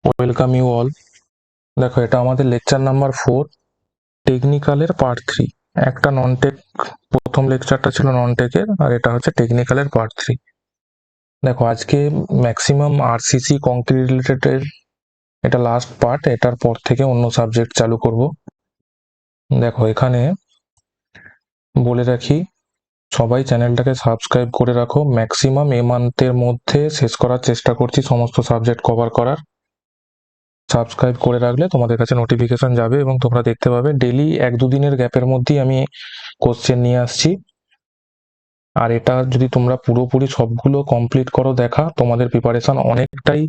Welcome you all. দেখো, এটা আমাদের লেকচার নাম্বার 4, টেকনিক্যালের পার্ট 3। একটা নন টেক, প্রথম লেকচারটা ছিল নন টেকের, আর এটা হচ্ছে টেকনিক্যালের পার্ট 3। দেখো, আজকে ম্যাক্সিমাম আরসিসি কংক্রিট রিলেটেড এটা লাস্ট পার্ট, এটার পর থেকে অন্য সাবজেক্ট চালু করব। দেখো, এখানে বলে রাখি, সবাই চ্যানেলটাকে সাবস্ক্রাইব করে রাখো। ম্যাক্সিমাম এ মান্থের মধ্যে শেষ করার চেষ্টা করছি সমস্ত সাবজেক্ট কভার করার। সাবস্ক্রাইব করে রাখলে তোমাদের কাছে নোটিফিকেশন যাবে এবং তোমরা দেখতে পাবে ডেলি 1-2 দিনের গ্যাপের মধ্যেই আমি কোশ্চেন নিয়ে আসছি। আর এটা যদি তোমরা পুরোপুরি সবগুলো কমপ্লিট করো, দেখা তোমাদের প্রিপারেশন অনেকটাই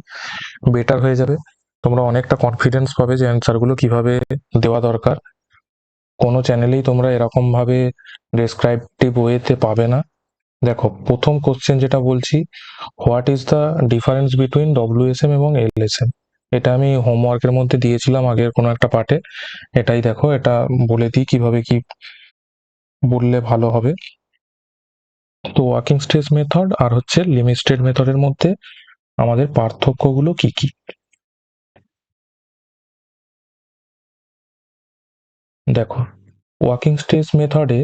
বেটার হয়ে যাবে। তোমরা অনেকটা কনফিডেন্স পাবে যে অ্যান্সারগুলো কিভাবে দেওয়া দরকার। কোনো চ্যানেলেই তোমরা এরকম ভাবে ডেসক্রাইপটিভ ওয়েতে পাবে না। দেখো, প্রথম কোশ্চেন যেটা বলছি, what is the difference between WSM এবং এলএসএম। এটা আমি হোমওয়ার্কের মধ্যে দিয়েছিলাম আগের কোনো একটা পার্টে। এটাই দেখো, এটা বলে দিই কিভাবে কি বললে ভালো হবে। তো ওয়ার্কিং স্ট্রেস মেথড আর হচ্ছে লিমিট স্টেট মেথডের মধ্যে আমাদের পার্থক্যগুলো কি কি। দেখো, ওয়ার্কিং স্ট্রেস মেথডে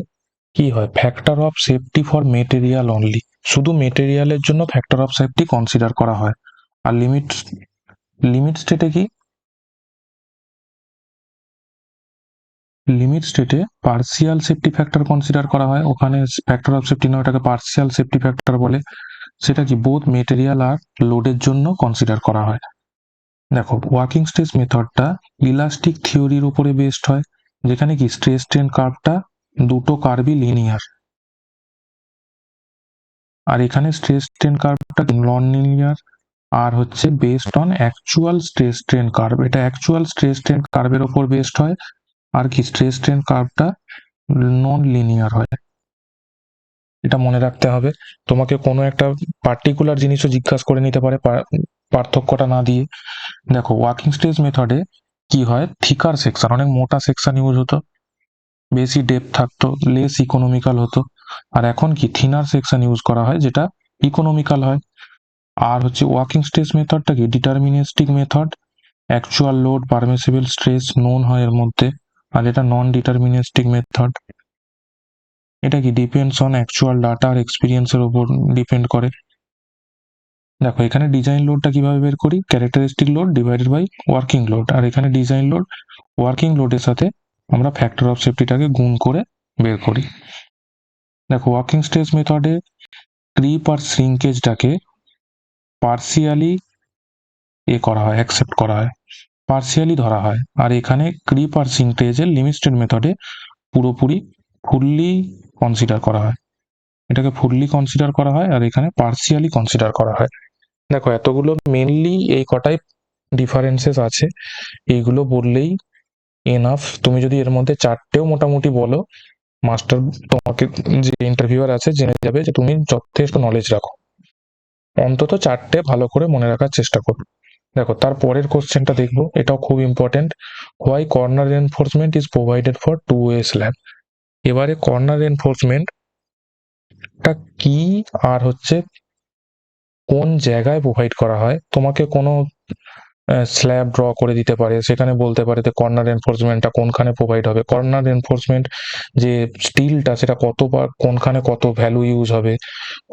কি হয়, factor of safety for material only, শুধু মেটেরিয়ালের জন্য ফ্যাক্টর অফ সেফটি কনসিডার করা হয়। আর লিমিট লিমিট স্টেটে কি, লিমিট স্টেটে পার্সিয়াল সেফটি ফ্যাক্টর কনসিডার করা হয়। ওখানে ফ্যাক্টর অফ সেফটি নয়, ওটাকে পার্সিয়াল সেফটি ফ্যাক্টর বলে। সেটা কি, বোথ মেটেরিয়াল আর লোডের জন্য কনসিডার করা হয়। দেখো, ওয়ার্কিং স্ট্রেস মেথডটা ইলাস্টিক থিওরির উপরে বেসড হয়, যেখানে কি স্ট্রেস স্ট্রেন কার্ভটা দুটো কার্ভই লিনিয়ার। আর এখানে স্ট্রেস স্ট্রেন কার্ভটা নন লিনিয়ার আর হচ্ছে based on actual stress strain curve. এটা অ্যাকচুয়াল স্ট্রেস স্ট্রেন কার্ভের উপর বেসড হয়। আর কি স্ট্রেস স্ট্রেন কার্ভটা নন লিনিয়ার হয়। এটা মনে রাখতে হবে। তোমাকে কোনো একটা পার্টিকুলার জিনিসও জিজ্ঞাসা করে নিতে পারে পার্থক্যটা না দিয়ে। দেখো, ওয়ার্কিং স্ট্রেস মেথডে কি হয়, থিকার সেকশন, অনেক মোটা সেকশন ইউজ হতো, বেশি ডেপথ থাকতো, লেস ইকোনমিক্যাল হতো। আর এখন কি থিনার সেকশন ইউজ করা হয়, যেটা ইকোনমিক্যাল হয়। আর হচ্ছে ওয়ার্কিং স্ট্রেস মেথডটা কি deterministic method, actual load permissible stress known হয় এর মধ্যে। আর এটা নন ডিটারমিনিস্টিক মেথড, এটা কি ডিপেন্ডস অন অ্যাকচুয়াল ডাটা আর এক্সপিরিয়েন্সের উপর ডিপেন্ড করে। দেখো, এখানে ডিজাইন লোডটা কিভাবে বের করি, characteristic load divided by working load. আর এখানে ডিজাইন লোড ওয়ার্কিং লোডের সাথে আমরা ফ্যাক্টর অফ সেফটিটাকে গুণ করে বের করি। দেখো, ওয়ার্কিং স্ট্রেস মেথডে ক্রিপ আর শ্রিঙ্কেজটাকে পার্সিয়ালি করা হয়, অ্যাকসেপ্ট করা হয়, পার্সিয়ালি ধরা হয়। আর এখানে ক্রিপ আর শ্রিঙ্কেজের লিমিট স্টেট মেথডে পুরোপুরি ফুললি কনসিডার করা হয়। এটাকে ফুললি কনসিডার করা হয় আর এখানে পার্সিয়ালি কনসিডার করা হয়। দেখো, এতগুলো মেনলি এই কটাই ডিফারেন্সেস আছে, এইগুলো বললেই এনাফ। তুমি যদি এর মধ্যে চারটেও মোটামুটি বলো, মাস্টার তোমাকে, যে ইন্টারভিউয়ার আছে, জেনে যাবে যে তুমি যথেষ্ট নলেজ রাখো। অন্তত চারটে ভালো করে মনে রাখার চেষ্টা করো। দেখো, তার পরের কোশ্চেনটা দেখবো, এটাও খুব important. Why corner enforcement is provided for 2-way slab. এবারে কর্নার এনফোর্সমেন্টটা কি আর হচ্ছে কোন জায়গায় প্রোভাইড করা হয়। তোমাকে কোনো স্ল্যাব ড্র করে দিতে পারে, সেখানে বলতে পারে যে কর্নার এনফোর্সমেন্টটা কোনখানে প্রোভাইড হবে। কর্নার এনফোর্সমেন্ট যে স্টিলটা, সেটা কতবার কোনখানে কত ভ্যালু ইউজ হবে,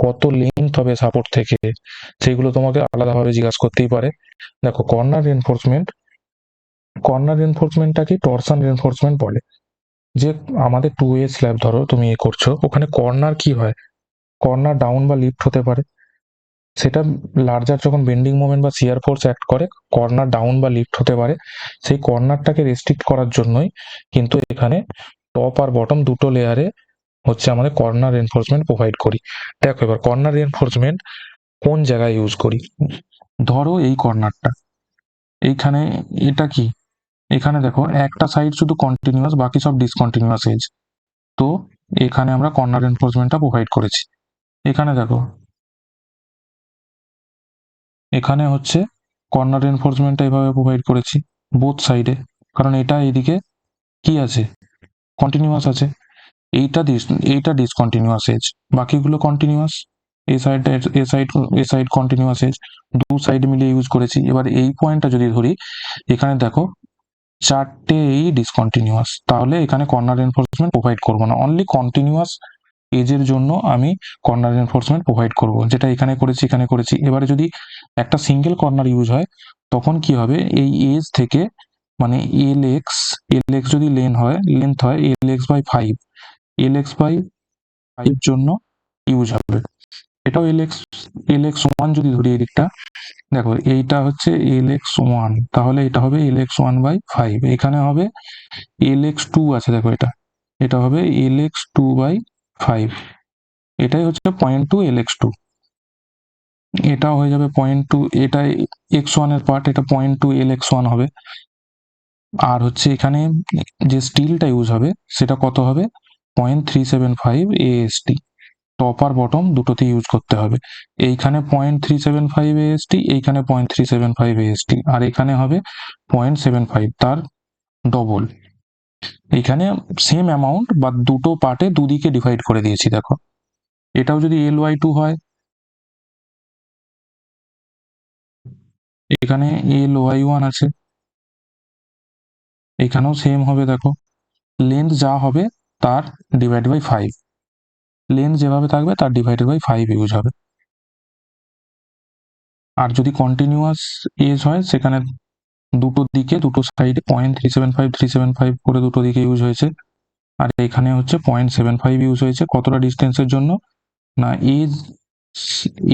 কত লেন্থ হবে সাপোর্ট থেকে, সেগুলো তোমাকে আলাদাভাবে জিজ্ঞাসা করতেই পারে। দেখো, কর্নার এনফোর্সমেন্টটাকে টরশন এনফোর্সমেন্ট বলে। যে আমাদের 2-way স্ল্যাব ধরো তুমি করছো, ওখানে কর্নার কি হয়, কর্নার ডাউন বা লিফট হতে পারে। সেটা লার্জার যখন বেন্ডিং মোমেন্ট বা শিয়ার ফোর্স অ্যাক্ট করে, কর্নার ডাউন বা লিফট হতে পারে। সেই কর্নারটাকে রেস্ট্রিক্ট করার জন্যই কিন্তু এখানে টপ আর বটম দুটো লেয়ারে হচ্ছে আমাদের কর্নার এনফোর্সমেন্ট প্রোভাইড করি। দেখো, এবার কর্নার এনফোর্সমেন্ট কোন জায়গায় ইউজ করি। ধরো এই কর্নারটা এইখানে, এটা কি, এখানে দেখো একটা সাইড শুধু কন্টিনিউয়াস, বাকি সব ডিসকন্টিনিউয়াস এজ। তো এখানে আমরা কর্নার এনফোর্সমেন্টটা প্রোভাইড করেছি। এখানে দেখো, এখানে হচ্ছে কর্নার এনফোর্সমেন্টটা এভাবে প্রোভাইড করেছি বোথ সাইডে, কারণ এটা এদিকে কি আছে, কন্টিনিউয়াস আছে। এইটা এইটা ডিসকন্টিনিউয়াস এজ, বাকিগুলো কন্টিনিউয়াস। এ সাইড কন্টিনিউয়াস এজ, দু সাইড মিলিয়ে ইউজ করেছি। এবার এই পয়েন্টটা যদি ধরি, এখানে দেখো চারটেই ডিসকন্টিনিউয়াস, তাহলে এখানে কর্নার রেনফোর্সমেন্ট প্রোভাইড করবো না, অনলি কন্টিনিউয়াস এজের জন্য আমি কর্নার রেনফোর্সমেন্ট প্রোভাইড করব, যেটা এখানে করেছি। এবারে যদি একটা সিঙ্গেল কর্নার ইউজ হয় তখন কি হবে, এই এজ থেকে মানে এল এক্স যদি লেন্থ হয় L x by five, L x by five জন্য ইউজ হবে। এটাও এল এক্স ওয়ান যদি ধরি এই দিকটা, দেখো এইটা হচ্ছে এল এক্স ওয়ান, তাহলে এটা হবে L X one by five, এখানে হবে এল এক্স টু আছে, দেখো এটা হবে L X two by five, এটাই হচ্ছে point two L X two, এটাও হয়ে যাবে পয়েন্ট টু, এটা এক্স ওয়ান এর পার্ট, এটা point two L X one হবে। আর হচ্ছে এখানে যে স্টিলটা ইউজ হবে সেটা কত হবে, 0.375 AST, টপ আর বটম দুটোতে ইউজ করতে হবে। এইখানে 0.375 AST, এইখানে 0.375 AST, আর এখানে হবে 0.75, তার ডবল। এইখানে সেম অ্যামাউন্ট বা দুটো পার্টে দুদিকে ডিভাইড করে দিয়েছি। দেখো এটাও যদি LY2 হয়, এখানে LY1 আছে, এখানেও সেম হবে। দেখো লেন্থ যা হবে তার ডিভাইড বাই ফাইভ, লেন্থ যেভাবে থাকবে তার ডিভাইডেড বাই ফাইভ ইউজ হবে। আর যদি কন্টিনিউয়াস এজ হয় সেখানে দুটো দিকে দুটো সাইডে 0.375 করে দুটো দিকে ইউজ হয়েছে, আর এখানে হচ্ছে 0.75 ইউজ হয়েছে। কতটা ডিস্টেন্সের জন্য না,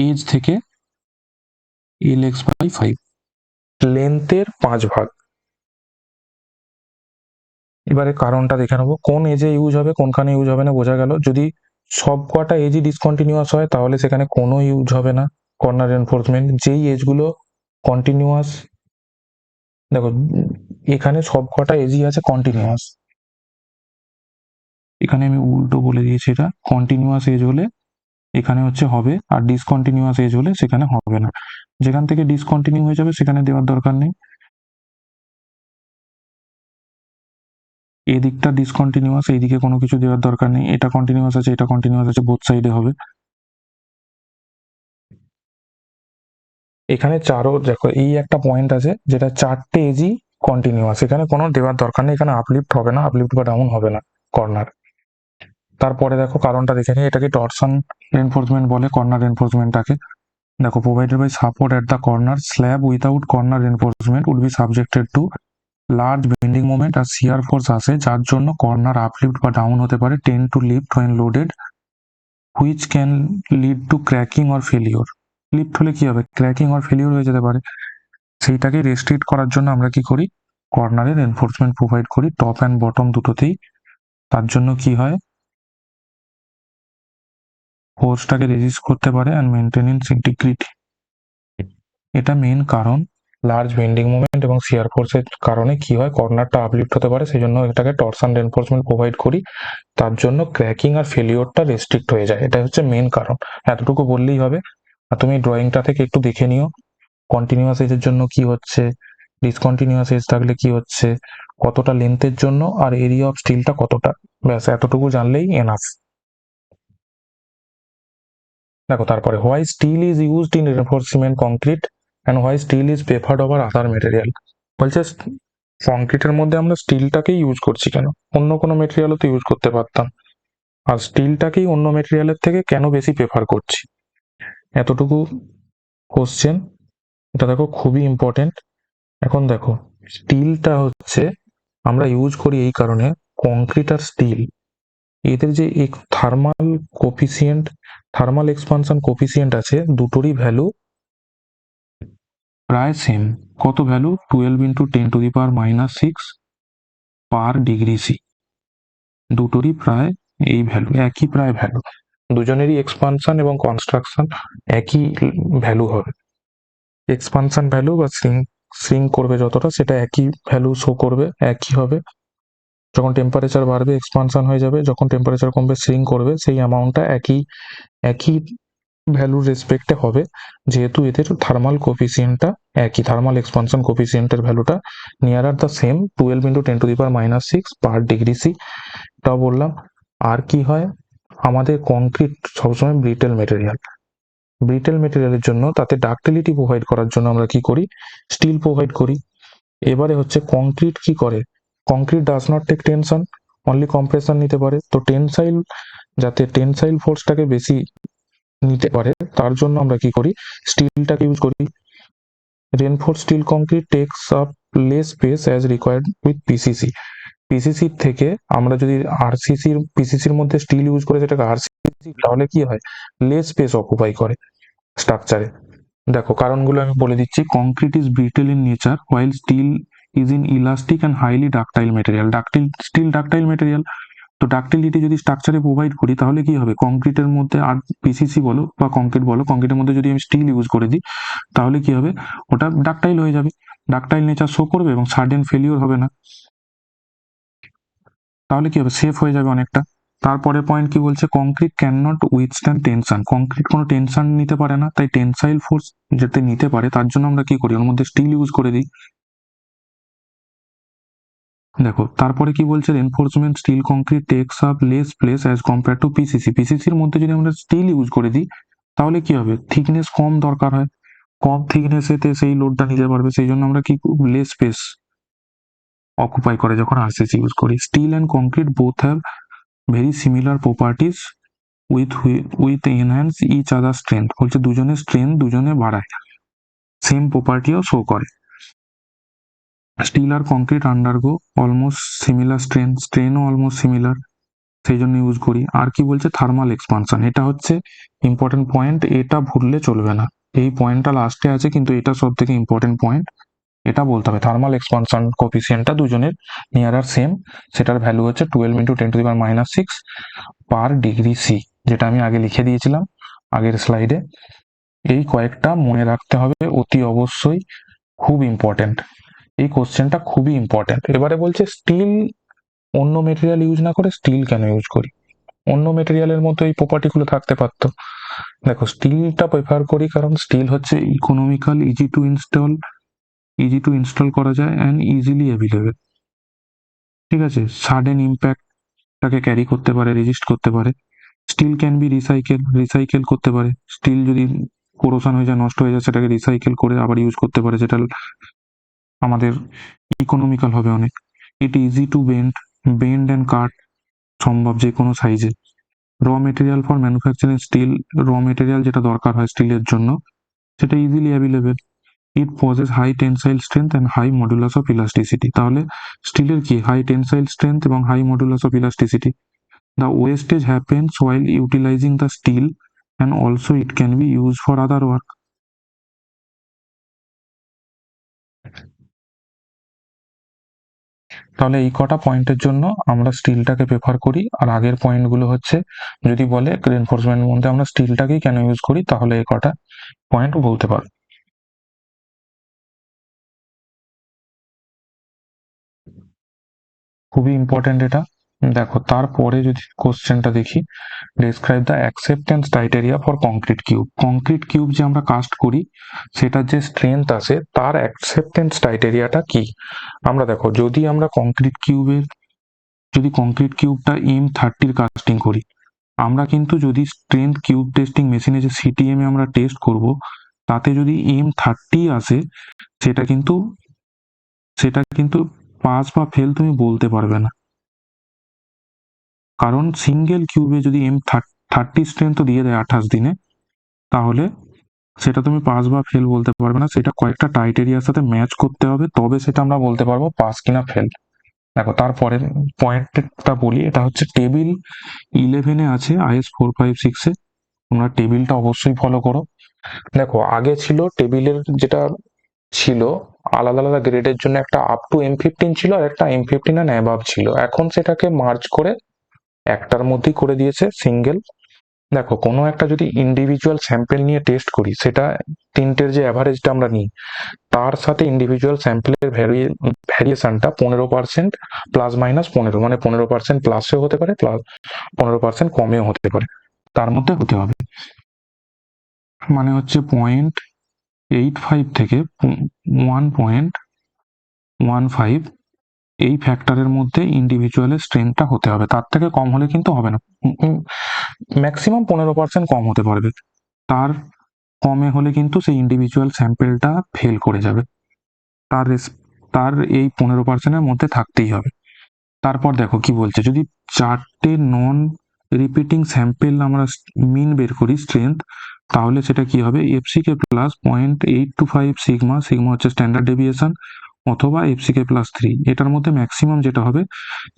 এজ থেকে এল এক্স বাই ফাইভ, লেন্থের 5 ভাগ। এবারে কারণটা দেখে নেবো, কোন এজে ইউজ হবে কোনখানে ইউজ হবে না বোঝা গেল। যদি সব কটা এজই ডিসকন্টিনিউয়াস হয় তাহলে সেখানে কোনো ইউজ হবে না কর্নার এনফোর্সমেন্ট। যেই এজগুলো কন্টিনিউয়াস, দেখো এখানে সব কটা এজই আছে কন্টিনিউয়াস, এখানে আমি উল্টো বলে দিয়েছি, এটা কন্টিনিউয়াস এজ হলে এখানে হচ্ছে হবে, আর ডিসকন্টিনিউয়াস এজ হলে সেখানে হবে না। যেখান থেকে ডিসকন্টিনিউ হয়ে যাবে সেখানে দেওয়ার দরকার নেই। এদিকটা ডিসকন্টিনিউয়াস, এইদিকে কোনো কিছু দেওয়ার দরকার নেই। এটা কন্টিনিউয়াস আছে, এটা কন্টিনিউয়াস আছে, বোথ সাইডে হবে। এখানে চারও দেখো, এই একটা পয়েন্ট আছে যেটা চারটে এজই কন্টিনিউয়াস, এখানে কোনো দেওয়ার দরকার নেই, এখানে আপলিফট হবে না, আপলিফট বা ডাউন হবে না কর্নার। তারপরে দেখো কারণটা দেখে নিই, এটাকে টরশন রেনফোর্সমেন্ট বলে, কর্নার রেনফোর্সমেন্টটাকে। দেখো provided by support at the corner, slab without corner reinforcement would be subjected to large bending moment আর শিয়ার ফোর্স আসে, যার জন্য কর্নার আপলিফট বা ডাউন হতে পারে, tend to lift when loaded, which can lead to cracking or failure. Lift হলে কি হবে, ক্র্যাকিং অর ফেলিওর হয়ে যেতে পারে। সেইটাকে রেস্ট্রিক্ট করার জন্য আমরা কি করি, কর্নারের এনফোর্সমেন্ট প্রোভাইড করি টপ অ্যান্ড বটম দুটোতেই। তার জন্য কি হয়, ফোর্সটাকে রেজিস্ট করতে পারে অ্যান্ড মেনটেন ইন ইন্টিগ্রিটি। এটা মেন কারণ, লার্জ বেন্ডিং মোমেন্ট এবং শিয়ার ফোর্সের কারণে কি হয়, কর্নারটা আপলিফট হতে পারে, সেই জন্য এটাকে টরশন রেনফোর্সমেন্ট প্রোভাইড করি, তার জন্য ক্র্যাকিং আর ফেলিওরটা রেস্ট্রিক্ট হয়ে যায়। এটা হচ্ছে মেন কারণ, এতটুকু বললেই হবে। আর তুমি ড্রয়িংটা থেকে একটু দেখে নিও কন্টিনিউয়াস এজের জন্য কি হচ্ছে, ডিসকন্টিনিউয়াস এজ থাকলে কি হচ্ছে, কতটা লেন্থের জন্য, আর এরিয়া অফ স্টিলটা কতটা, ব্যাস এতটুকু জানলেই এনাফ। দেখো তারপরে, why steel is used in reinforcement concrete and why steel is preferred over other material. বলছে কংক্রিটের মধ্যে আমরা স্টিলটাকেই ইউজ করছি কেন, অন্য কোনো মেটেরিয়ালও তো ইউজ করতে পারতাম, আর স্টিলটাকেই অন্য মেটেরিয়ালের থেকে কেন বেশি প্রেফার করছি, এতটুকু কোশ্চেন। এটা দেখো খুবই ইম্পর্টেন্ট। এখন দেখো স্টিলটা হচ্ছে আমরা ইউজ করি এই কারণে, কংক্রিট আর স্টিল এদের যে thermal coefficient, thermal expansion coefficient আছে, দুটোরই ভ্যালু প্রায় সেম। কত value, 12 into 10⁻⁻6 per degree C, দুটোরই প্রায় এই ভ্যালু, একই প্রায় ভ্যালু, দুজনেরই এক্সপানশন এবং কনস্ট্রাকশন একই ভ্যালু হবে। এক্সপানশন ভ্যালু বা শ্রিঙ্ক করবে যতটা, সেটা একই ভ্যালু শো করবে, একই হবে। যখন টেম্পারেচার বাড়বে এক্সপানশন হয়ে যাবে, যখন টেম্পারেচার কমবে শ্রিঙ্ক করবে, সেই অ্যামাউন্টটা একই ভ্যালুর রেসপেক্টে হবে, যেহেতু এদের থার্মাল কোফিসিয়েন্টটা একই, থার্মাল এক্সপানশন কোফিসিয়েন্টের ভ্যালুটা nearer the same, 12 into 10⁻⁻6 per degree C. এটাও বললাম। আর কি হয়, আমাদের কংক্রিট সবসময় ব্রিটেল মেটেরিয়াল, ব্রিটেল মেটেরিয়ালের জন্য তাতে ডাক্টিলিটি প্রোভাইড করার জন্য আমরা কি করি, স্টিল প্রোভাইড করি। এবারে হচ্ছে কংক্রিট কি করে, concrete does not take tension, only compression নিতে পারে। তো টেনসাইল, যাতে টেনসাইল ফোর্সটাকে বেশি নিতে পারে তার জন্য আমরা কি করি, স্টিলটাকে ইউজ করি। Reinforce steel concrete takes up less space as required with PCC. পিসিসির থেকে আমরা যদি আরসিসির পিসিসির মধ্যে স্টিল ইউজ করে সেটাকে আরসিসি, তাহলে কি হয়, লেস স্পেস অকুপাই করে স্ট্রাকচারে। দেখো কারণগুলো আমি বলে দিচ্ছি। Concrete is brittle in nature while steel is in elastic and highly ductile material. Steel ductile material, তো ডাকটিলিটি যদি স্ট্রাকচারে প্রোভাইড করি তাহলে কি হবে, কংক্রিটের মধ্যে আর পিসিসি বলো বা কংক্রিট বলো, কংক্রিটের মধ্যে যদি আমি স্টিল ইউজ করে দিই তাহলে কি হবে, ওটা ডাকটাইল হয়ে যাবে, ডাকটাইল নেচার শো করবে এবং সাডেন ফেলিওর হবে না। তাহলে কি হবে, সেফ হয়ে যাবে অনেকটা। তারপরে পয়েন্ট কি বলছে, concrete can not withstand tension. Concrete কোনো টেনশন নিতে পারে না, তাই টেনসাইল ফোর্স যাতে নিতে পারে তার জন্য আমরা কি করি, ওর মধ্যে স্টিল ইউজ করে দিই। দেখো তারপরে কি বলছে, reinforcement steel concrete takes up less place as compare to PCC. পিসিসির মধ্যে যদি আমরা স্টিল ইউজ করে দিই তাহলে কি হবে, থিকনেস কম দরকার হয়, কম থিকনেসেতে সেই লোডটা নিতে পারবে, সেই জন্য আমরা কি লেস স্পেস অকুপাই করে যখন আরসিসি ইউজ করি। Steel and concrete both have very similar properties with enhance each other strength. বলছে দুজনের স্ট্রেংথ দুজনে বাড়ায়, সেম প্রপার্টিও শো করে। স্টিল আর কংক্রিট আন্ডারগো অলমোস্ট সিমিলার স্ট্রেনও অলমোস্ট সিমিলার, সেই জন্য ইউজ করি। আর কি বলছে, থার্মাল এক্সপানশন, এটা হচ্ছে ইম্পর্টেন্ট পয়েন্ট, এটা ভুললে চলবে না। এই পয়েন্টটা লাস্টে আছে কিন্তু এটা সব থেকে ইম্পর্টেন্ট পয়েন্ট, এটা বলতে হবে। থার্মাল এক্সপানশন কোফিসিয়েন্টটা দুজনের নিয়ার সেম, সেটার ভ্যালু হচ্ছে 12 × 10⁻⁶ পার ডিগ্রি সি, যেটা আমি আগে লিখে দিয়েছিলাম আগের স্লাইডে। এই কয়েকটা মনে রাখতে হবে অতি অবশ্যই, খুব ইম্পর্টেন্ট, এই কোশ্চেনটা খুবই ইম্পর্টেন্ট। এবারে বলছে স্টিল অন্য মেটেরিয়াল ইউজ না করে স্টিল কেন ইউজ করি, অন্য মেটেরিয়ালের মতো এই প্রপার্টিগুলো থাকতে পারতো। দেখো স্টিলটা প্রেফার করি কারণ স্টিল হচ্ছে ইকোনমিক্যাল, ইজি টু ইনস্টল করা যায় অ্যান্ড ইজিলি অ্যাভেলেবেল। ঠিক আছে, সাডেন ইম্প্যাক্টটাকে ক্যারি করতে পারে, রেজিস্ট করতে পারে। স্টিল ক্যান বি রিসাইকেল করতে পারে, স্টিল যদি কোরোশন হয়ে যায়, নষ্ট হয়ে যায়, সেটাকে রিসাইকেল করে আবার ইউজ করতে পারে, যেটা আমাদের ইকোনমিক্যাল হবে অনেক। It easy to bend and cut, সম্ভব যে কোনো সাইজে। Raw material for manufacturing steel, raw material যেটা দরকার হয় স্টিলের জন্য সেটা easily available. It possess high tensile strength and high modulus of elasticity. তাহলে স্টিলের কি, হাই টেনসাইল স্ট্রেংথ এবং high modulus of elasticity. The wastage happens while utilizing the steel and also it can be used for other work. তাহলে এই কটা পয়েন্টের জন্য আমরা স্টিলটাকে প্রেফার করি। আর আগের পয়েন্টগুলো হচ্ছে, যদি বলে রেনফোর্সমেন্টের মধ্যে আমরা স্টিলটাকেই কেন ইউজ করি, তাহলে এই কটা পয়েন্ট বলতে পারো। খুবই ইম্পর্টেন্ট এটা। দেখো তারপরে যদি কোশ্চেনটা দেখি, describe the acceptance criteria for concrete cube. Concrete cube যে আমরা কাস্ট করি সেটার যে স্ট্রেংথ আছে তার অ্যাকসেপ্টেন্স ক্রাইটেরিয়াটা কি। আমরা দেখো, যদি আমরা কংক্রিট কিউবটা M30 কাস্টিং করি, আমরা কিন্তু যদি স্ট্রেংথ কিউব টেস্টিং মেশিনে যে সিটিএম এ আমরা টেস্ট করব তাতে যদি M30 আসে, সেটা কিন্তু পাস বা ফেল তুমি বলতে পারবে না। কারণ সিঙ্গেল কিউবে যদি M30 স্ট্রেংথ দিয়ে দেয় 28 দিনে, তাহলে সেটা তুমি পাস বা ফেল বলতে পারবে না, সেটা কয়েকটা ক্রাইটেরিয়ার সাথে ম্যাচ করতে হবে, তবে সেটা আমরা বলতে পারবো পাস কিনা ফেল। দেখো তারপরে পয়েন্টটা বলি, এটা হচ্ছে টেবিল 11-এ আছে IS 456-এ, তোমরা টেবিলটা অবশ্যই ফলো করো। দেখো আগে ছিল টেবিলের যেটা ছিল আলাদা আলাদা গ্রেডের জন্য, একটা আপ টু M15 ছিল আর একটা M15 এন্ড অ্যাবাভ ছিল, এখন সেটাকে মার্জ করে একটার মধ্যেই করে দিয়েছে সিঙ্গেল। দেখো কোনো একটা যদি ইন্ডিভিজুয়াল স্যাম্পেল নিয়ে টেস্ট করি, সেটা তিনটের যে অ্যাভারেজটা আমরা নিই তার সাথে ইন্ডিভিজুয়াল স্যাম্পেলের ভ্যারিয়েশনটা 15% +-15, মানে 15% প্লাসেও হতে পারে, 15% কমেও হতে পারে, তার মধ্যে হতে হবে। মানে হচ্ছে 0.85 থেকে 1.15 এই ফ্যাক্টরের মধ্যে ইন্ডিভিজুয়ালের স্ট্রেংথটা হতে হবে, তার থেকে কম হলে কিন্তু হবে না। ম্যাক্সিমাম 15% কম হতে পারবে। তার কমে হলে কিন্তু সেই ইন্ডিভিজুয়াল স্যাম্পেলটা ফেল করে যাবে, তার এই 15%-এর মধ্যে থাকতেই হবে। তারপর দেখো কি বলছে, যদি 4টে নন রিপিটিং স্যাম্পেল আমরা মিন বের করি স্ট্রেংথ, তাহলে সেটা কি হবে, এফসিকে প্লাস 0.825 সিগমা, সিগমা হচ্ছে স্ট্যান্ডার্ড ডেভিয়েশন, অথবা এফসিকে প্লাস 3, এটার মধ্যে ম্যাক্সিমাম যেটা হবে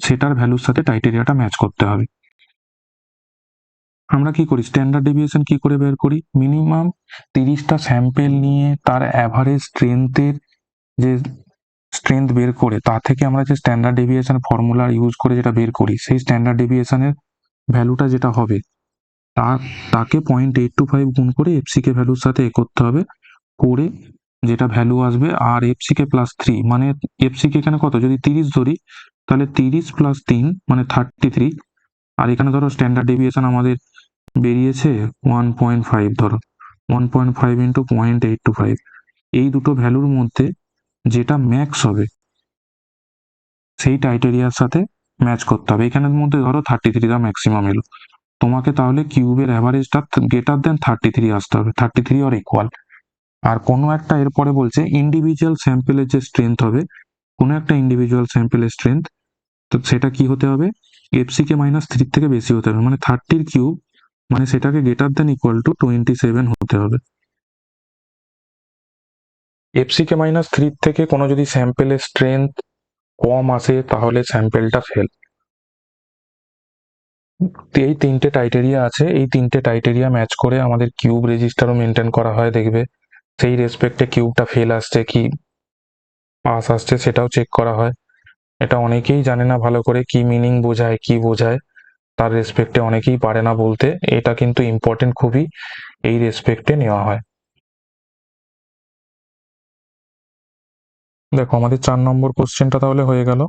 সেটার ভ্যালুর সাথে টাইটেরিয়াটা ম্যাচ করতে হবে। আমরা কি করি, স্ট্যান্ডার্ড ডেভিয়েশন কি করে বের করি, মিনিমাম 30টা স্যাম্পেল নিয়ে তার অ্যাভারেজ স্ট্রেংথের যে স্ট্রেংথ বের করে তা থেকে আমরা যে স্ট্যান্ডার্ড ডেভিয়েশন ফর্মুলা ইউজ করে যেটা বের করি, সেই স্ট্যান্ডার্ড ডেভিয়েশনের ভ্যালুটা যেটা হবে তাকে 0.825 গুণ করে এফসিকে ভ্যালুর সাথে করতে হবে, করে যেটা ভ্যালু আসবে, আর এফসিকে প্লাস 3 মানে এফসিকে এখানে কত, যদি 30 ধরি তাহলে 30 প্লাস 3 মানে 33, আর এখানে ধরো স্ট্যান্ডার্ড ডেভিয়েশন আমাদের বেরিয়েছে 1.5, ধরো 1.5 ইন্টু 0.825, এই দুটো ভ্যালুর মধ্যে যেটা ম্যাক্স হবে সেই টাইটেরিয়ার সাথে ম্যাচ করতে হবে। এখানের মধ্যে ধরো 33টা ম্যাক্সিমাম এলো, তোমাকে তাহলে কিউবের অ্যাভারেজটা গ্রেটার দেন 33 আসতে হবে, 33 অর ইকুয়াল। আর কোনো একটা এরপরে বলছে ইন্ডিভিজুয়াল স্যাম্পেলের যে স্ট্রেংথ হবে, কোনো একটা ইন্ডিভিজুয়াল স্যাম্পেলের স্ট্রেংথ, তো সেটা কি হতে হবে, এফসিকে -3 থেকে বেশি হতে হবে, মানে 30 কিউব, মানে সেটাকে গ্রেটার দেন ইকুয়াল টু 27 হতে হবে। এফসিকে -3 থেকে কোনো যদি স্যাম্পেলের স্ট্রেংথ কম আসে তাহলে স্যাম্পেলটা ফেল। এই 3টে টাইটেরিয়া আছে, এই 3টে টাইটেরিয়া ম্যাচ করে আমাদের কিউব রেজিস্টারও মেনটেন করা হয়, দেখবে সেই রেসপেক্টে কিউবটা ফেল আসছে কি পাস আসছে সেটাও চেক করা হয়। এটা অনেকেই জানে না ভালো করে কি মিনিং বোঝায়, কি বোঝায়, তার রেসপেক্টে অনেকেই পারে না বলতে, এটা কিন্তু ইম্পর্টেন্ট খুবই, এই রেসপেক্টে নেওয়া হয়। দেখো আমাদের 4 নম্বর কোশ্চেনটা তাহলে হয়ে গেল।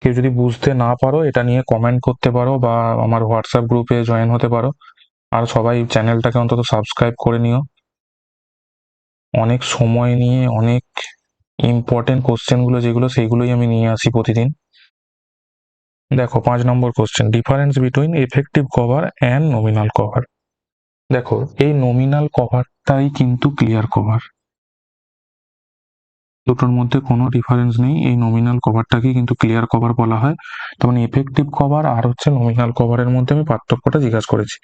কেউ যদি বুঝতে না পারো এটা নিয়ে কমেন্ট করতে পারো বা আমার হোয়াটসঅ্যাপ গ্রুপে জয়েন হতে পারো, আর সবাই চ্যানেলটাকে অন্তত সাবস্ক্রাইব করে নিও। অনেক সময় নিয়ে অনেক ইম্পর্টেন্ট কোশ্চেনগুলো যেগুলো সেইগুলোই আমি নিয়ে আসি প্রতিদিন। দেখো 5 নম্বর question, difference between effective cover and nominal cover. দেখো এই নমিনাল কভারটাই কিন্তু ক্লিয়ার কভার, দুটোর মধ্যে কোনো ডিফারেন্স নেই, এই নমিনাল কভারটাকে কিন্তু ক্লিয়ার কভার বলা হয়। তখন এফেক্টিভ কভার আর হচ্ছে নমিনাল কভারের মধ্যে আমি পার্থক্যটা জিজ্ঞাসা করেছি।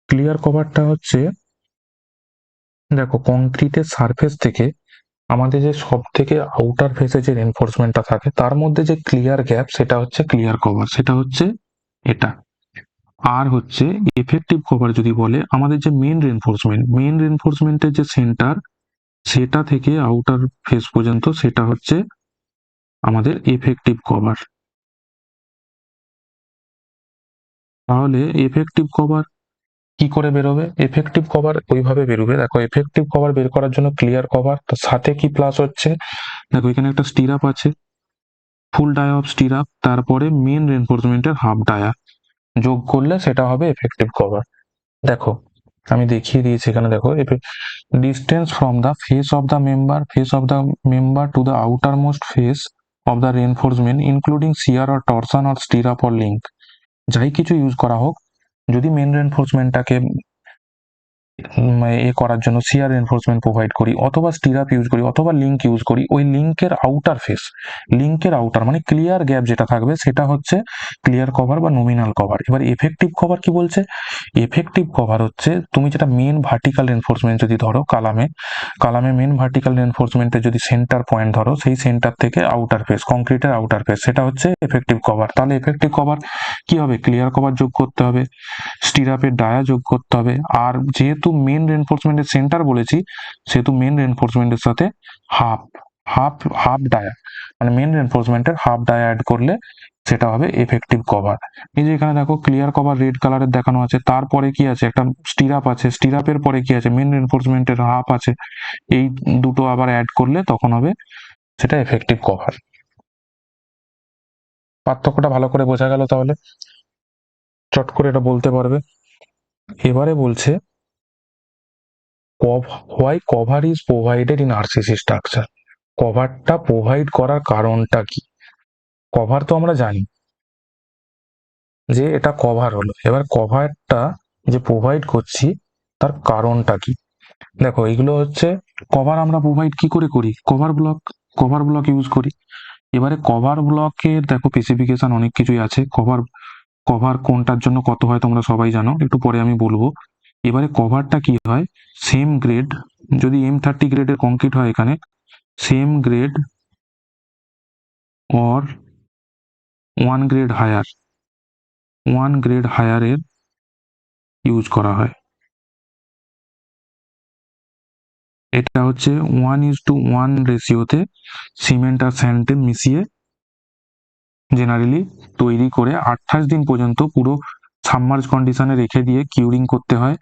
ক্লিয়ার কভারটা হচ্ছে, দেখো কংক্রিটের সারফেস থেকে আমাদের যে সব থেকে আউটার ফেসে যে রেনফোর্সমেন্টটা থাকে তার মধ্যে যে ক্লিয়ার গ্যাপ, সেটা হচ্ছে ক্লিয়ার কভার, সেটা হচ্ছে এটা। আর হচ্ছে এফেক্টিভ কভার যদি বলে, আমাদের যে মেন রেনফোর্সমেন্টের যে সেন্টার, সেটা থেকে আউটার ফেস পর্যন্ত, সেটা হচ্ছে আমাদের এফেক্টিভ কভার। তাহলে এফেক্টিভ কভার কি করে বেরোবে, এফেক্টিভ কভার ওইভাবে বেরোবে, দেখো এফেক্টিভ কভার বের করার জন্য ক্লিয়ার কভার, তো সাথে কি প্লাস হচ্ছে, দেখো এখানে একটা স্টিরাপ আছে, ফুল ডায়া অফ স্টিরাপ, তারপরে মেন রেনফোর্সমেন্টের হাফ ডায়া যোগ করলে সেটা হবে এফেক্টিভ কভার। দেখো আমি দেখিয়ে দিয়েছি এখানে, দেখো distance from the face of the member to the outer most face of the reinforcement including shear or torsion or stirrup or link. যাই কিছু ইউজ করা হোক, যদি মেন রেনফোর্সমেন্টটাকে করার জন্য শিয়ার এনফোর্সমেন্ট প্রোভাইড করি, অথবা স্টিরাপ ইউজ করি, অথবা লিঙ্ক ইউজ করি, ওই লিঙ্কের আউটার মানে ক্লিয়ার গ্যাপ যেটা থাকবে সেটা হচ্ছে ক্লিয়ার কভার বা নমিনাল কভার। এবার এফেক্টিভ কভার কি বলছে, এফেক্টিভ কভার হচ্ছে তুমি যেটা মেন ভার্টিক্যাল এনফোর্সমেন্ট যদি ধরো কালামে মেন ভার্টিক্যাল এনফোর্সমেন্টের যদি সেন্টার পয়েন্ট ধরো, সেই সেন্টার থেকে আউটার ফেস, কংক্রিটের আউটার ফেস, সেটা হচ্ছে এফেক্টিভ কভার। তাহলে এফেক্টিভ কভার কি হবে, ক্লিয়ার কভার যোগ করতে হবে, স্টিরাপের ডায়া যোগ করতে হবে, আর যেহেতু মেন রেনফোর্সমেন্টের সেন্টার বলেছি, সেহেতু মেন রেনফোর্সমেন্টের সাথে হাফ হাফ হাফ ডায়া, মানে মেন রেনফোর্সমেন্টের হাফ ডায়া অ্যাড করলে সেটা হবে এফেক্টিভ কভার। এই যে এখানে দেখো ক্লিয়ার কভার রেড কালারের দেখানো আছে, তারপরে কি আছে, একটা স্টিরাপ আছে, স্টিরাপের পরে কি আছে, মেন রেনফোর্সমেন্টের হাফ আছে, এই দুটো আবার অ্যাড করলে তখন হবে সেটা এফেক্টিভ কভার। পার্থক্যটা ভালো করে বোঝা গেল তাহলে, চট করে এটা বলতে পারবে। এবারে বলছে why cover is provided in RCC structure. কভারটা প্রোভাইড করার কারণটা কি, কভার তো আমরা জানি যে এটা কভার হলো, এবার কভারটা যে প্রোভাইড করছি তার কারণটা কি? দেখো এইগুলো হচ্ছে কভার আমরা প্রোভাইড কি করে করি, কভার ব্লক ইউজ করি। এবারে কভার ব্লকের দেখো স্পেসিফিকেশন অনেক কিছুই আছে। কভার কোনটার জন্য কত হয় তোমরা সবাই জানো, একটু পরে আমি বলবো। এবারে কভারটা কি হয়, সেম গ্রেড, যদি M30 গ্রেডের কংক্রিট হয় এখানে, same grade or 1 grade higher এর ইউজ করা হয়। এটা হচ্ছে 1:1 রেশিওতে সিমেন্ট আর স্যান্ড মিশিয়ে জেনারেলি তৈরি করে 28 দিন পর্যন্ত পুরো সাবমার্জ কন্ডিশনে রেখে দিয়ে কিউরিং করতে হয়।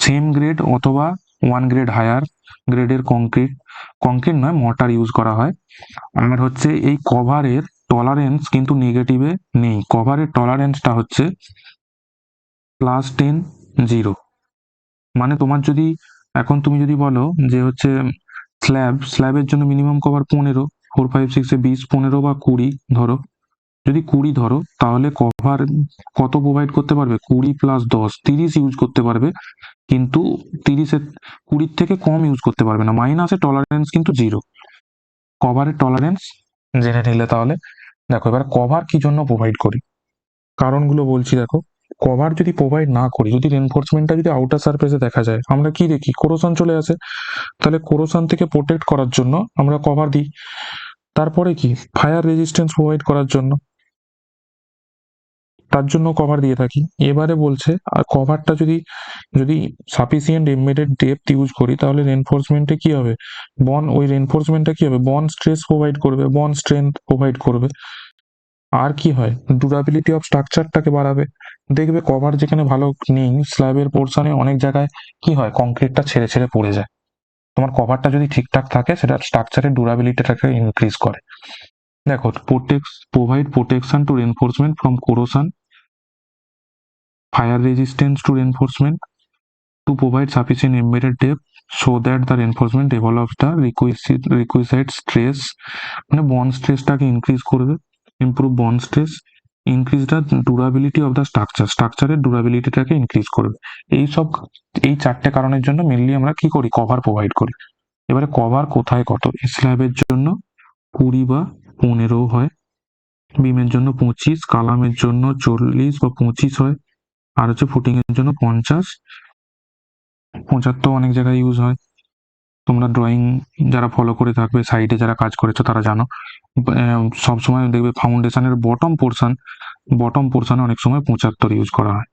সেম গ্রেড অথবা 1 গ্রেড হায়ার গ্রেডের কংক্রিট নয়, মর্টার ইউজ করা হয়। আর হচ্ছে এই কভারের টলারেন্স কিন্তু নেগেটিভে নেই। কভারের টলারেন্সটা হচ্ছে +10 0। মানে তোমার যদি এখন তুমি যদি বলো যে হচ্ছে স্ল্যাবের জন্য মিনিমাম কভার 15, 4 5 6 20 15 বা 20 ধরো, যদি 20 ধরো তাহলে কভার কত প্রোভাইড করতে পারবে, 20 + 10 30 ইউজ করতে পারবে। কিন্তু 20 থেকে কম ইউজ করতে পারবে না। মাইনাসে টলারেন্স কিন্তু 0। কভারের টলারেন্স জেনে নিলে তাহলে দেখো এবার কভার কি জন্য প্রোভাইড করি, কারণগুলো বলছি। দেখো কভার যদি প্রোভাইড না করি, যদি রেনফোর্সমেন্টটা যদি আউটার সারফেসে দেখা যায়, আমরা কি দেখি, কোরোশন চলে আসে। তাহলে কোরোশন থেকে প্রোটেক্ট করার জন্য আমরা কভার দিই। তারপরে কি, ফায়ার রেজিস্ট্যান্স প্রোভাইড করার জন্য, তার জন্য কভার দিয়ে থাকি। এবারে বলছে আর কভারটা যদি যদি সাফিসিয়েন্ট এমবেডেড ডেপথ ইউজ করি তাহলে রেনফোর্সমেন্টে কি হবে, ওই রেনফোর্সমেন্টটা কি হবে, বন্ড স্ট্রেস প্রোভাইড করবে, বন্ড স্ট্রেংথ প্রোভাইড করবে। আর কি হয়, ডুরাবিলিটি অফ স্ট্রাকচারটাকে বাড়াবে। দেখবে কভার যেখানে ভালো নেই, স্ল্যাবের পোর্শনে অনেক জায়গায় কি হয়, কংক্রিটটা ছেড়ে ছেড়ে পড়ে যায়। তোমার কভারটা যদি ঠিকঠাক থাকে সেটা স্ট্রাকচারের ডুরাবিলিটিটাকে ইনক্রিজ করে। দেখো provide protection to reinforcement from corrosion, fire resistance to reinforcement, to provide sufficient embedded depth so that the reinforcement develops the requisite stress, মানে বন্ড স্ট্রেসটাকে ইনক্রিজ করবে, improve bond stress, increase the durability of the স্ট্রাকচারের ডুরাবিলিটিটাকে increase করবে। এই 4টে কারণের জন্য mainly আমরা কি করি, কভার প্রোভাইড করি। এবারে কভার কোথায় কত, স্ল্যাবের জন্য 20 বা 15 হয়, বিমের জন্য 25, কালামের জন্য 40 বা 25 হয়, আর হচ্ছে ফুটিং এর জন্য 50, 75 অনেক জায়গায় ইউজ হয়। তোমরা ড্রয়িং যারা ফলো করে থাকবে, সাইডে যারা কাজ করেছো তারা জানো, সবসময় দেখবে ফাউন্ডেশনের বটম পোর্শনে অনেক সময় 75 ইউজ করা হয়।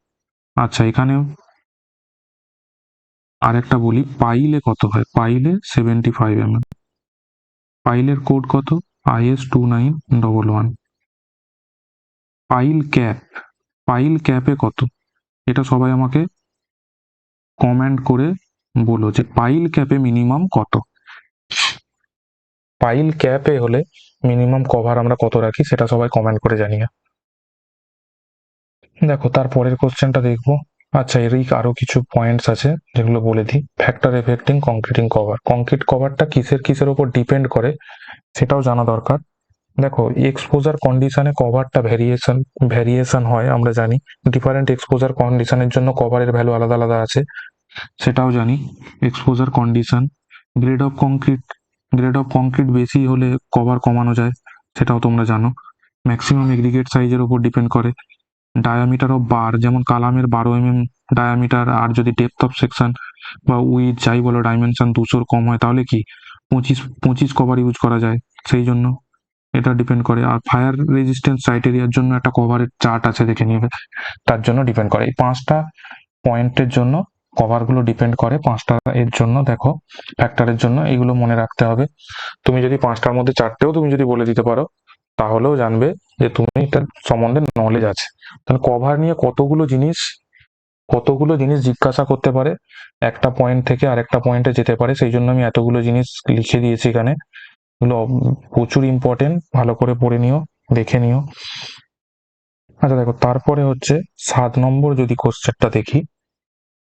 আচ্ছা, এখানে আরেকটা বলি, পাইলে কত হয়, পাইলে 75 mm। পাইলের কোড কত, IS 2911। পাইল ক্যাপে কত, এটা সবাই আমাকে কমেন্ট করে বলো যে পাইল ক্যাপে মিনিমাম কত। পাইল ক্যাপে হলে মিনিমাম কভার আমরা কত রাখি সেটা সবাই কমেন্ট করে জানিয়ে। দেখো তারপরের কোশ্চেনটা দেখবো। আচ্ছা, এরই আরো কিছু পয়েন্টস আছে যেগুলো বলে দিই। ফ্যাক্টর এফেক্টিং কংক্রিটিং কভার, কংক্রিট কভারটা কিসের উপর ডিপেন্ড করে সেটাও জানা দরকার। দেখো এক্সপোজার কন্ডিশনে কভারটা ভ্যারিয়েশন হয়, আমরা জানি। ডিফারেন্ট এক্সপোজার কন্ডিশনের জন্য কভারের ভ্যালু আলাদা আলাদা আছে, সেটাও জানি। Exposure condition, grade of concrete grade of concrete বেশি হলে কভার কমানো যায়, সেটাও তোমরা জানো। ম্যাক্সিমাম এগ্রিগেট সাইজের উপর ডিপেন্ড করে। ডায়ামিটার অফ বার, যেমন কালামের 12 mm ডায়ামিটার, আর যদি ডেপথ অফ সেকশন বা উইথ যাই বলো ডাইমেনশন 200 কম হয় তাহলে কি 25 কভার ইউজ করা যায়, সেই জন্য এটা ডিপেন্ড করে। আর ফায়ার রেজিস্ট্যান্স ক্রাইটেরিয়ার জন্য একটা কভারের চার্ট আছে, দেখে নিবে, তার জন্য ডিপেন্ড করে। এই 5টা পয়েন্টের জন্য কভারগুলো ডিপেন্ড করে। 5টা এর জন্য দেখো ফ্যাক্টরের জন্য এগুলো মনে রাখতে হবে। তুমি যদি 5টার মধ্যে 4টেও তুমি যদি বলে দিতে পারো তাহলেও জানবে যে তুমি এটার সম্বন্ধে নলেজ আছে। তাহলে কভার নিয়ে কতগুলো জিনিস জিজ্ঞাসা করতে পারে, একটা পয়েন্ট থেকে আরেকটা পয়েন্টে যেতে পারে, সেই জন্য আমি এতগুলো জিনিস লিখে দিয়েছি এখানে। এগুলো প্রচুর ইম্পর্টেন্ট, ভালো করে পড়ে নিও, দেখে নিও। আচ্ছা দেখো, তারপরে হচ্ছে 7 নম্বর যদি কোশ্চেনটা দেখি,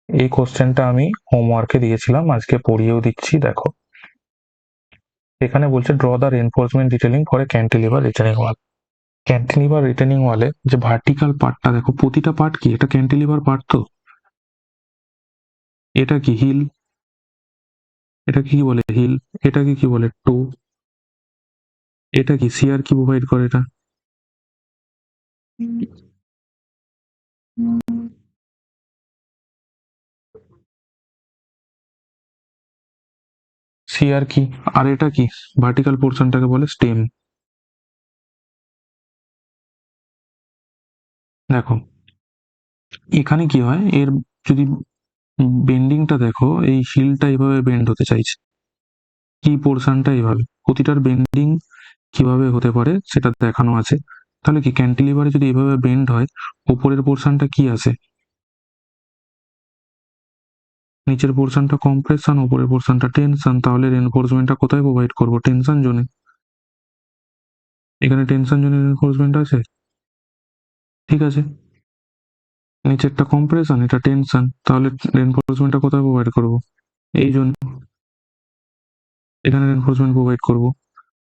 এই কোশ্চেনটা আমি হোমওয়ার্কে দিয়েছিলাম, আজকে পড়িয়েও দিচ্ছি। দেখো এখানে বলছে draw the reinforcement detailing for a cantilever retaining wall. Cantilever retaining ওয়ালে যে ভার্টিক্যাল পার্টটা, দেখো প্রতিটা পার্ট কি, এটা ক্যান্টিলিভার পার্ট তো, এটা কি হিল, এটাকে কি বলে হিল, এটাকে কি বলে টো, এটা কি শিয়ার কি প্রোভাইড করে এটা? শিয়ার কি, আর এটা কি ভার্টিক্যাল পোর্শনটাকে বলে স্টেম। দেখো এখানে কি হয়, এর যদি বেন্ডিংটা দেখো, এই হিলটা এইভাবে বেন্ড হতে চাইছে, কি পোর্শনটা এইভাবে, প্রতিটার বেন্ডিং কিভাবে হতে পারে সেটা দেখানো আছে। তাহলে কি ক্যান্টিলিভারে যদি এভাবে বেন্ড হয়, উপরের পোর্শনটা কি আসে, নিচের পোর্শনটা কম্প্রেশন, উপরের পোর্শনটা টেনশন, তাহলে রেনফোর্সমেন্টটা কোথায় প্রোভাইড করবো, টেনশন জোনে। এখানে টেনশন জোনে রেনফোর্সমেন্ট আছে, ঠিক আছে। নিচেরটা কম্প্রেশন, এটা টেনশন, তাহলে রেনফোর্সমেন্টটা কোথায় প্রোভাইড করবো, এই জন্য এখানে রেনফোর্সমেন্ট প্রোভাইড করবো,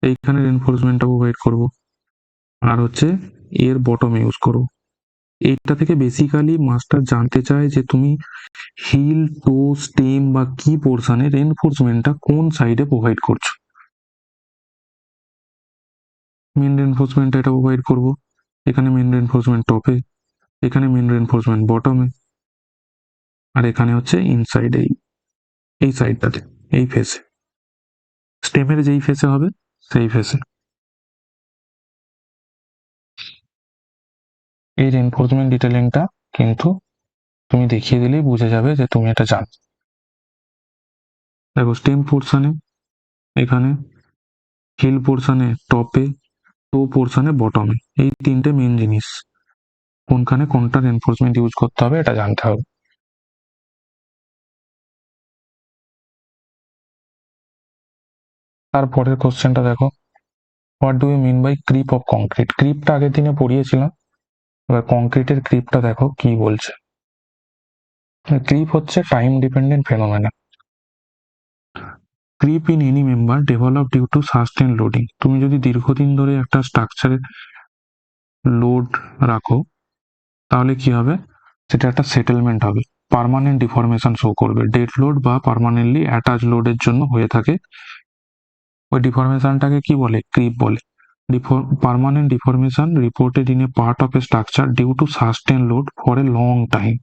এইখানে রেনফোর্সমেন্টটা প্রোভাইড করবো, আর হচ্ছে এর বটম ইউজ করবো। এইটা থেকে বেসিক্যালি মাস্টার জানতে চায় যে তুমি হিল, টো, স্টেম বা কি পোর্শনে রেনফোর্সমেন্টটা কোন সাইডে প্রোভাইড করছো। মেন রেনফোর্সমেন্টটা এটা প্রোভাইড করবো, এখানে মেন রেনফোর্সমেন্ট টপে, এখানে মেন রেনফোর্সমেন্ট বটমে, আর এখানে হচ্ছে ইনসাইড এই সাইডটাতে, এই ফেসে, স্টেমের যেই ফেসে হবে সেই ফেসে। এই রেনফোর্সমেন্ট ডিটেলিংটা কিন্তু তুমি দেখিয়ে দিলেই বুঝে যাবে যে তুমি এটা জানো। দেখো স্টেম পোর্শনে এখানে, হিল পোর্শনে টপে, টো পোর্শনে বটমে, এই তিনটে মেন জিনিস, কোনখানে কোনটা রেনফোর্সমেন্ট ইউজ করতে হবে এটা জানতে হবে। তারপরের কোশ্চেনটা দেখো, what do you mean by creep of concrete. ক্রিপটা আগের দিনে পড়িয়েছিলাম, এবার কংক্রিটের ক্রিপটা দেখো কি বলছে। ক্রিপ হচ্ছে time dependent phenomena. Creep in any member develop due to sustain loading. তুমি যদি দীর্ঘদিন ধরে একটা স্ট্রাকচারে লোড রাখো, তাহলে কি হবে, সেটা একটা সেটেলমেন্ট হবে, পার্মানেন্ট ডিফরমেশন শো করবে। ডেড লোড বা পার্মানেন্টলি অ্যাটাচ লোডের জন্য হয়ে থাকে, ওই ডিফরমেশনটাকে কি বলে, ক্রিপ বলে। Permanent deformation reported in a part of a structure due to sustain load for a long time.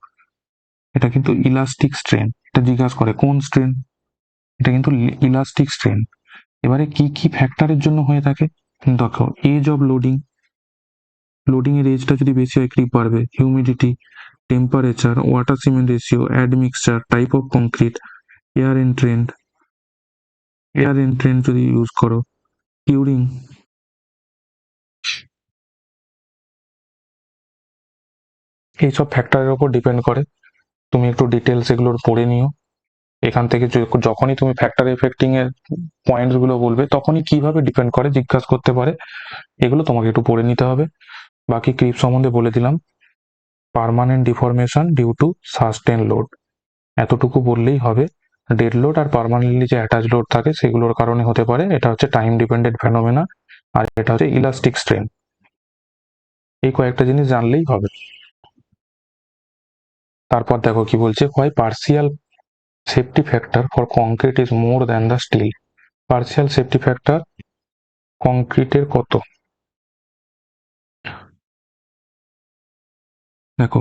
এটা কিন্তু ইলাস্টিক স্ট্রেন, এটা জিজ্ঞাসা করে কোন স্ট্রেন, এটা কিন্তু ইলাস্টিক স্ট্রেন। এবারে কি কি ফ্যাক্টরের জন্য হয়ে থাকে, দেখো এজ অফ লোডিং, লোডিং এর এজটা যদি বেশি হয় ক্রিপ বাড়বে, humidity, temperature, water cement ratio, admixture, type of concrete, air entrained, air entrained যদি ইউজ করো, কিউরিং, এইসব ফ্যাক্টরের উপর ডিপেন্ড করে। তুমি একটু ডিটেলস এগুলোর পড়ে নিও, এখান থেকে যখনই তুমি ফ্যাক্টর এফেক্টিং এর পয়েন্টস গুলো বলবে তখনই কিভাবে ডিপেন্ড করে জিজ্ঞাসা করতে পারে, এগুলো তোমাকে একটু পড়ে নিতে হবে। বাকি ক্রিপ সম্বন্ধে বলে দিলাম, permanent deformation due to sustain load, এতটুকু বললেই হবে। ডেড লোড আর পার্মানেন্টলি যে অ্যাটাচ লোড থাকে সেগুলোর কারণে হতে পারে, এটা হচ্ছে টাইম ডিপেন্ডেন্ট ফেনোমেনা, আর এটা হচ্ছে ইলাস্টিক স্ট্রেন। এই কয়েকটা জিনিস জানলেই হবে। তারপর দেখো কি বলছে, হয় partial safety factor for concrete is more than the steel. Partial safety factor কংক্রিটের কত, দেখো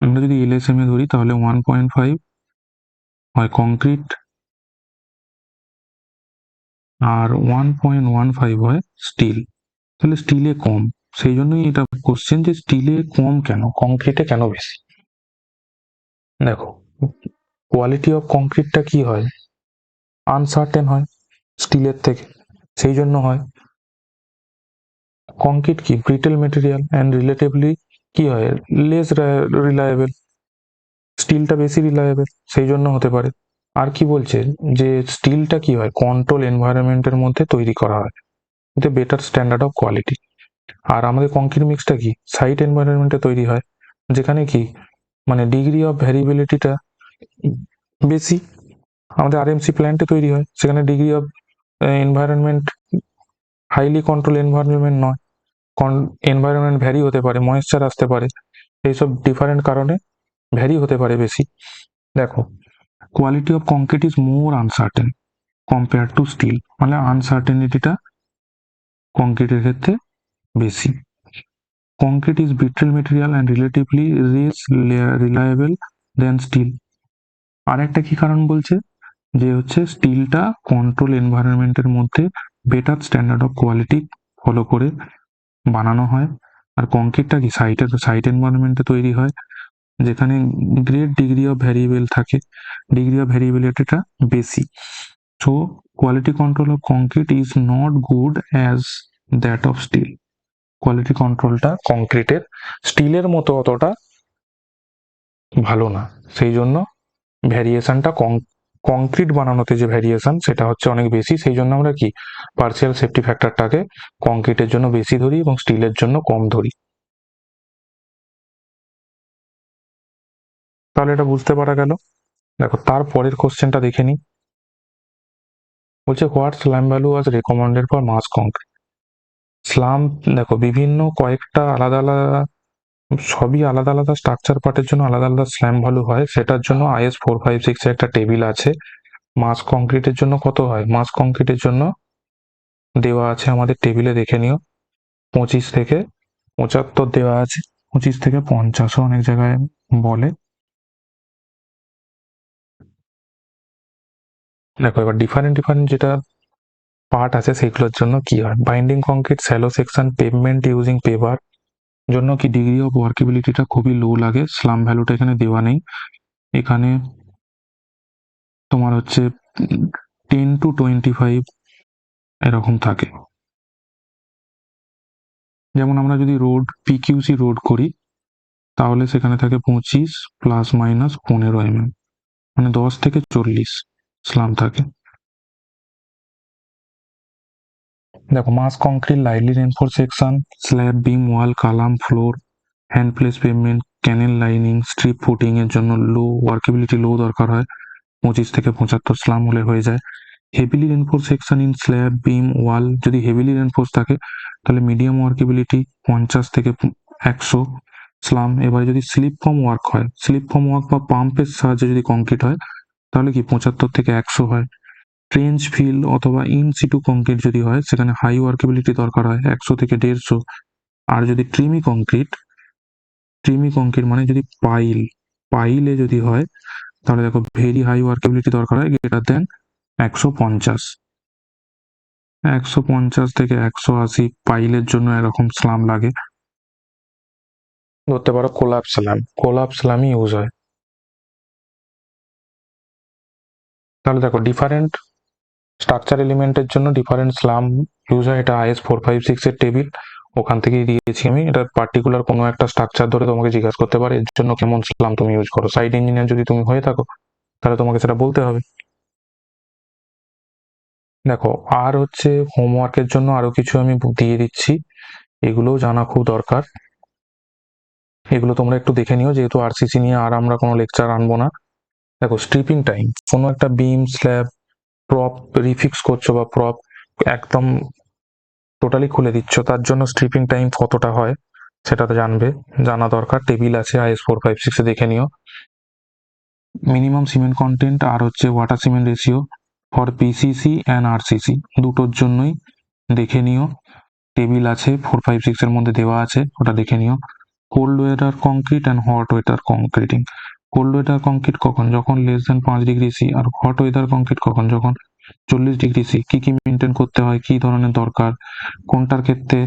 আমরা যদি এলএসএম এ ধরি তাহলে 1.5 হয় কংক্রিট, আর 1.15 হয় স্টিল, তাহলে স্টিলে কম। সেই জন্যই এটা কোশ্চেন যে স্টিলে কম কেন, কংক্রিটে কেন বেশি। দেখো কোয়ালিটি অফ কংক্রিটটা কি হয়, আনসার্টেন হয় স্টিলের থেকে, সেই জন্য হয়। কংক্রিট কি ব্রিটেল মেটেরিয়াল অ্যান্ড রিলেটিভলি কি হয়, লেস রিলায়েবল, স্টিলটা বেশি রিলায়েবল, সেই জন্য হতে পারে। আর কি বলছে, যে স্টিলটা কি হয় কন্ট্রোল এনভায়রনমেন্টের মধ্যে তৈরি করা হয়, এতে বেটার স্ট্যান্ডার্ড অফ কোয়ালিটি। আর আমাদের কংক্রিট মিক্সটা কি সাইট এনভায়রনমেন্টে তৈরি হয়, যেখানে কি মানে ডিগ্রি অফ ভ্যারিয়েবিলিটিটা বেশি। আমাদের আরএমসি প্ল্যান্টে তৈরি হয়, সেখানে degree of environment highly control environment নয়, এনভায়রনমেন্ট ভ্যারি হতে পারে, ময়েশ্চার আসতে পারে, এইসব ডিফারেন্ট কারণে ভ্যারি হতে পারে বেশি। দেখো quality of concrete is more uncertain compare to steel, মানে আনসার্টেনিটিটা কংক্রিটের ক্ষেত্রে বেশি। Concrete is brittle material and relatively less reliable than steel. আর একটা কি কারণ বলছে যে হচ্ছে স্টিলটা কন্ট্রোল এনভায়রনমেন্টের মধ্যে better standard of quality follow করে বানানো হয়, আর কংক্রিটটা কি সাইট এনভায়রনমেন্টে তৈরি হয় যেখানে গ্রেট ডিগ্রি অফ ভ্যারিয়েবল থাকে, ডিগ্রি অফ ভ্যারিয়েবিলিটিটা বেশি। So quality control of concrete is not good as that of steel. Quality কন্ট্রোলটা কংক্রিটের স্টিলের মতো অতটা ভালো না, সেই জন্য ভ্যারিয়েশনটা কংক্রিট বানানোতে যে ভ্যারিয়েশন সেটা হচ্ছে অনেক বেশি, সেই জন্য আমরা কি পার্সিয়াল সেফটি ফ্যাক্টরটাকে কংক্রিটের জন্য বেশি ধরি এবং স্টিলের জন্য কম ধরি। তাহলে এটা বুঝতে পারা গেল। দেখো তারপরের কোশ্চেনটা দেখে নিই। বলছে what slump value was recommended for mass concrete. Slump দেখো বিভিন্ন কয়েকটা আলাদা আলাদা, সবই আলাদা আলাদা স্ট্রাকচার পার্টের জন্য আলাদা আলাদা স্ল্যাম ভ্যালু হয়, সেটার জন্য IS 456 এর একটা টেবিল আছে। মাস কংক্রিটের জন্য কত হয়, মাস কংক্রিটের জন্য দেওয়া আছে আমাদের টেবিলে, দেখে নিও 25 থেকে 75 দেওয়া আছে, 25 থেকে 50ও অনেক জায়গায় বলে। দেখো এবার ডিফারেন্ট যেটা পার্ট আছে সেগুলোর জন্য কি হয়। Binding concrete shallow section pavement using paver জন্য কি ডিগ্রি অফ ওয়ার্কেবিলিটিটা খুবই লো লাগে, স্লাম ভ্যালুটা এখানে দেওয়া নেই, এখানে তোমার হচ্ছে 10 to 25 এরকম থাকে। যেমন আমরা যদি রোড PQC রোড করি তাহলে সেখানে থাকে 25 প্লাস মাইনাস 15 মানে 10 থেকে 40 স্লাম থাকে। দেখো মাস concrete lightly reinforce section slab বিম ওয়াল কালাম ফ্লোর হ্যান্ড প্লেস পেভমেন্ট ক্যানেল লাইনিং স্ট্রিপ ফুটিং এর জন্য লো ওয়ার্কেবিলিটি লো দরকার হয়, 25 থেকে 75 স্লাম হলে হয়ে যায়। Heavily reinforce section in slab বিম ওয়াল যদি হেভিলি রেনফোর্স থাকে তাহলে মিডিয়াম ওয়ার্কেবিলিটি 50 থেকে 100 স্লাম। এবারে যদি স্লিপ ফর্ম ওয়ার্ক হয়, স্লিপ ফর্ম ওয়ার্ক বা পাম্পের সাহায্যে যদি কংক্রিট হয় তাহলে কি 75 থেকে 100 হয়। ট্রেঞ্চ ফিল অথবা ইন সিটু কংক্রিট যদি হয় সেখানে হাই ওয়ার্কেবিলিটি দরকার হয় 100 থেকে 150। আর যদি ট্রিমি কংক্রিট মানে যদি পাইলে যদি হয় তাহলে দেখো ভেরি হাই ওয়ার্কেবিলিটি দরকার হয় গ্রেটার দেন 150। 150 থেকে 180 পাইলের জন্য এরকম স্লাম লাগে। ধরতে পারো কোলাপ স্লামই ইউজ হয়। তাহলে দেখো ডিফারেন্ট স্ট্রাকচার এলিমেন্টের জন্য ডিফারেন্ট স্লাম ইউজ হয়, এটা IS 456 এর টেবিল, ওখান থেকেই দিয়েছি আমি। এটা পার্টিকুলার কোনো একটা স্ট্রাকচার ধরে তোমাকে জিজ্ঞাসা করতে পারে এর জন্য কেমন স্লাম তুমি ইউজ করো, সাইট ইঞ্জিনিয়ার যদি তুমি হয়ে থাকো তাহলে তোমাকে সেটা বলতে হবে। দেখো আর হচ্ছে হোমওয়ার্কের জন্য আরো কিছু আমি দিয়ে দিচ্ছি, এগুলোও জানা খুব দরকার, এগুলো তোমরা একটু দেখে নিও, যেহেতু RCC নিয়ে আর আমরা কোনো লেকচার আনবো না। দেখো স্ট্রিপিং টাইম, কোনো একটা বিম স্ল্যাব প্রপ রিফিক্স করছো বা প্রপ একদম টোটালি খুলে দিচ্ছ, তার জন্য স্ট্রিপিং টাইম কতটা হয় সেটা তো জানা দরকার, টেবিল আছে IS 456 এ দেখে নিও। মিনিমাম সিমেন্ট কন্টেন্ট আর হচ্ছে water cement ratio for PCC and RCC দুটোর জন্যই দেখে নিও, টেবিল আছে 456 এর মধ্যে দেওয়া আছে, ওটা দেখে নিও। Cold weather concrete and hot weather concreting, cold weather concrete কখন, যখন লেস দেন 5°C, আর হট ওয়েদার কংক্রিট কখন, যখন 40°C। কি কি মেনটেন করতে হয়, কি ধরনের দরকার, কোনটার ক্ষেত্রে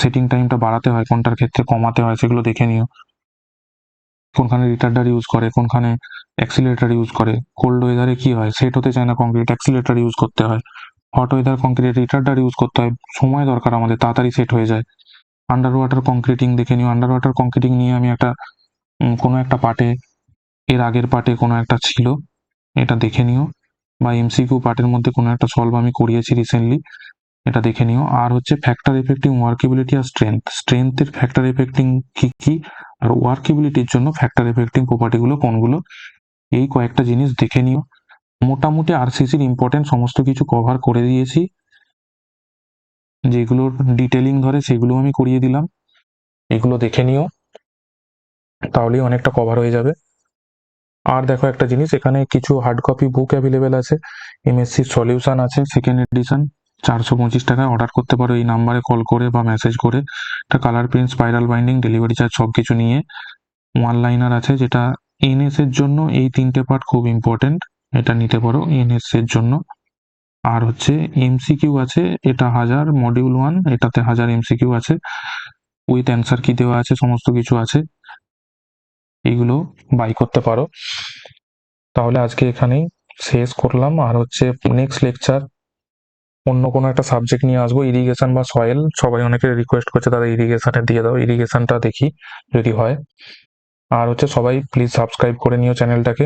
সেটিং টাইমটা বাড়াতে হয়, কোনটার ক্ষেত্রে কমাতে হয়, সেগুলো দেখে নিও। কোনখানে রিটার্ডার ইউজ করে, কোনখানে অ্যাক্সিলারেটর ইউজ করে। কোল্ড ওয়েদারে কি হয়, সেট হতে চায় না কংক্রিট, অ্যাক্সিলারেটর ইউজ করতে হয়। Hot weather concrete retarder use করতে হয়, সময় দরকার আমাদের, তাড়াতাড়ি সেট হয়ে যায়। আন্ডার ওয়াটার কংক্রিটিং দেখে নিও, আন্ডার ওয়াটার কংক্রিটিং নিয়ে আমি একটা কোনো একটা পার্টে, এর আগের পার্টে কোনো একটা ছিল, এটা দেখে নিও, বা MCQ পার্টের মধ্যে কোনো একটা সলভ আমি করিয়েছি রিসেন্টলি, এটা দেখে নিও। আর হচ্ছে ফ্যাক্টর এফেক্টিং ওয়ার্কেবিলিটি আর স্ট্রেংথের ফ্যাক্টর এফেক্টিং কি আর ওয়ার্কেবিলিটির জন্য ফ্যাক্টর এফেক্টিং প্রপার্টিগুলো কোনগুলো, এই কয়েকটা জিনিস দেখে নিও। মোটামুটি RCCর ইম্পর্টেন্ট সমস্ত কিছু কভার করে দিয়েছি, যেগুলোর ডিটেলিং ধরে সেগুলো আমি করিয়ে দিলাম, এগুলো দেখে নিও, তাহলেই অনেকটা কভার হয়ে যাবে। আর দেখো একটা জিনিস, এখানে কিছু হার্ড কপি বুক অ্যাভেলেবেল আছে। এমএসসি সলিউশন আছে সেকেন্ড এডিশন, 425 টাকায় অর্ডার করতে পারো এই নাম্বারে কল করে বা মেসেজ করে। এটা colour print, spiral binding, delivery charge সব কিছু নিয়ে। ওয়ান লাইনার আছে, যেটা এনএস এর জন্য এই 3টে পার্ট খুব ইম্পর্টেন্ট, এটা নিতে পারো এনএস এর জন্য। আর হচ্ছে এমসিকিউ আছে, এটা 1000 মডিউল 1, এটাতে 1000 এমসিকিউ আছে, উইথ অ্যান্সার কি দেওয়া আছে, সমস্ত কিছু আছে, এইগুলো বাই করতে পারো। তাহলে আজকে এখানেই শেষ করলাম। আর হচ্ছে নেক্সট লেকচার অন্য কোনো একটা সাবজেক্ট নিয়ে আসবো, ইরিগেশন বা সয়েল। সবাই অনেকে রিকোয়েস্ট করছে দাদা ইরিগেশনে দিয়ে দাও, ইরিগেশনটা দেখি যদি হয়। আর হচ্ছে সবাই প্লিজ সাবস্ক্রাইব করে নিও চ্যানেলটাকে।